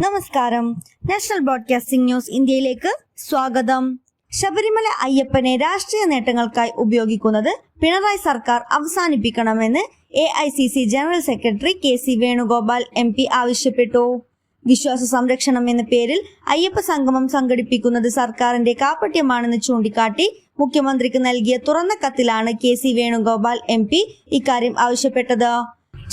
നമസ്കാരം. National broadcasting news ഇന്ത്യയിലേക്ക് സ്വാഗതം. ശബരിമല അയ്യപ്പനെ രാഷ്ട്രീയ നേട്ടങ്ങൾക്കായി ഉപയോഗിക്കുന്നത് പിണറായി സർക്കാർ അവസാനിപ്പിക്കണമെന്ന് AICC general secretary KC Venugopal MP ആവശ്യപ്പെട്ടു. വിശ്വാസ സംരക്ഷണം എന്ന പേരിൽ അയ്യപ്പ സംഗമം സംഘടിപ്പിക്കുന്നത് സർക്കാരിന്റെ കാപട്യമാണെന്ന് ചൂണ്ടിക്കാട്ടി മുഖ്യമന്ത്രിക്ക് നൽകിയ തുറന്ന കത്തിലാണ് KC വേണുഗോപാൽ MP ഇക്കാര്യം ആവശ്യപ്പെട്ടത്.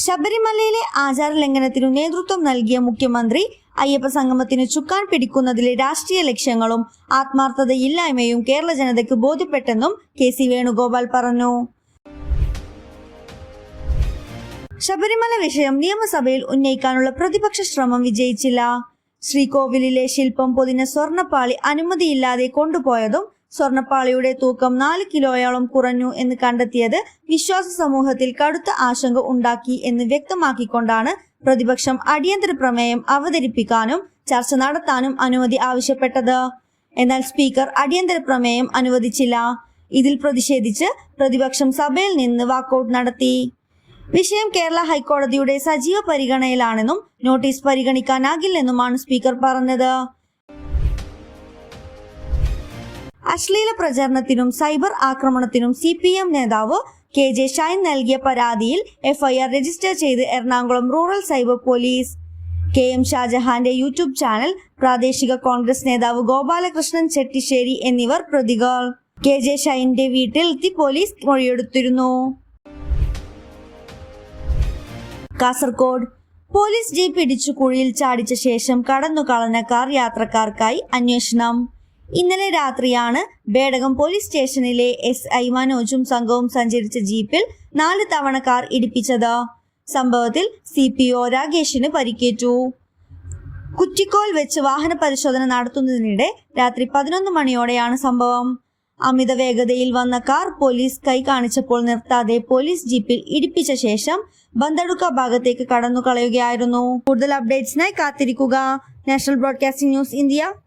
ശബരിമലയിലെ ആചാര ലംഘനത്തിനു നേതൃത്വം നൽകിയ മുഖ്യമന്ത്രി അയ്യപ്പ സംഗമത്തിന് ചുക്കാൻ പിടിക്കുന്നതിലെ രാഷ്ട്രീയ ലക്ഷ്യങ്ങളും ആത്മാർത്ഥതയില്ലായ്മയും കേരള ജനതയ്ക്ക് ബോധ്യപ്പെട്ടെന്നും KC വേണുഗോപാൽ പറഞ്ഞു. ശബരിമല വിഷയം നിയമസഭയിൽ ഉന്നയിക്കാനുള്ള പ്രതിപക്ഷ ശ്രമം വിജയിച്ചില്ല. ശ്രീകോവിലിലെ ശില്പം പൊതിഞ്ഞ സ്വർണ്ണപ്പാളി അനുമതിയില്ലാതെ കൊണ്ടുപോയതും സ്വർണ്ണപ്പാളിയുടെ തൂക്കം 4 കിലോയോളം കുറഞ്ഞു എന്ന് കണ്ടെത്തിയത് വിശ്വാസ സമൂഹത്തിൽ കടുത്ത ആശങ്ക ഉണ്ടാക്കി എന്ന് വ്യക്തമാക്കിക്കൊണ്ടാണ് പ്രതിപക്ഷം അടിയന്തര പ്രമേയം അവതരിപ്പിക്കാനും ചർച്ച നടത്താനും അനുമതി ആവശ്യപ്പെട്ടത്. എന്നാൽ സ്പീക്കർ അടിയന്തര പ്രമേയം അനുവദിച്ചില്ല. ഇതിൽ പ്രതിഷേധിച്ച് പ്രതിപക്ഷം സഭയിൽ നിന്ന് വാക്കൌട്ട് നടത്തി. വിഷയം കേരള ഹൈക്കോടതിയുടെ സജീവ പരിഗണനയിലാണെന്നും നോട്ടീസ് പരിഗണിക്കാനാകില്ലെന്നുമാണ് സ്പീക്കർ പറഞ്ഞത്. അശ്ലീല പ്രചരണത്തിനും സൈബർ ആക്രമണത്തിനും CPM നേതാവ് KJ ഷൈൻ നൽകിയ പരാതിയിൽ FIR രജിസ്റ്റർ ചെയ്ത് Ernakulam rural cyber police. KM ഷാജഹാന്റെ യൂട്യൂബ് ചാനൽ, പ്രാദേശിക കോൺഗ്രസ് നേതാവ് ഗോപാലകൃഷ്ണൻ ചെട്ടിശ്ശേരി എന്നിവർ പ്രതികൾ. KJ ഷൈന്റെ വീട്ടിൽ എത്തി പോലീസ് മൊഴിയെടുത്തിരുന്നു. കാസർഗോഡ് പോലീസ് ജീപ്പ് ഇടിച്ചു കുഴിയിൽ ചാടിച്ച ശേഷം കടന്നുകളഞ്ഞ കാർ യാത്രക്കാർക്കായി അന്വേഷണം. ഇന്നലെ രാത്രിയാണ് ബേഡകം പോലീസ് സ്റ്റേഷനിലെ SI മനോജും സംഘവും സഞ്ചരിച്ച ജീപ്പിൽ 4 തവണ കാർ ഇടിപ്പിച്ചത്. സംഭവത്തിൽ CPO രാഗേഷിന് പരിക്കേറ്റു. കുറ്റിക്കോൽ വെച്ച് വാഹന പരിശോധന നടത്തുന്നതിനിടെ രാത്രി 11 മണിയോടെയാണ് സംഭവം. അമിത വേഗതയിൽ വന്ന കാർ പോലീസ് കൈ കാണിച്ചപ്പോൾ നിർത്താതെ പോലീസ് ജീപ്പിൽ ഇടിപ്പിച്ച ശേഷം ബന്തടുക്ക ഭാഗത്തേക്ക് കടന്നു കളയുകയായിരുന്നു. കൂടുതൽ അപ്ഡേറ്റ്സിനായി കാത്തിരിക്കുക. National broadcasting news India.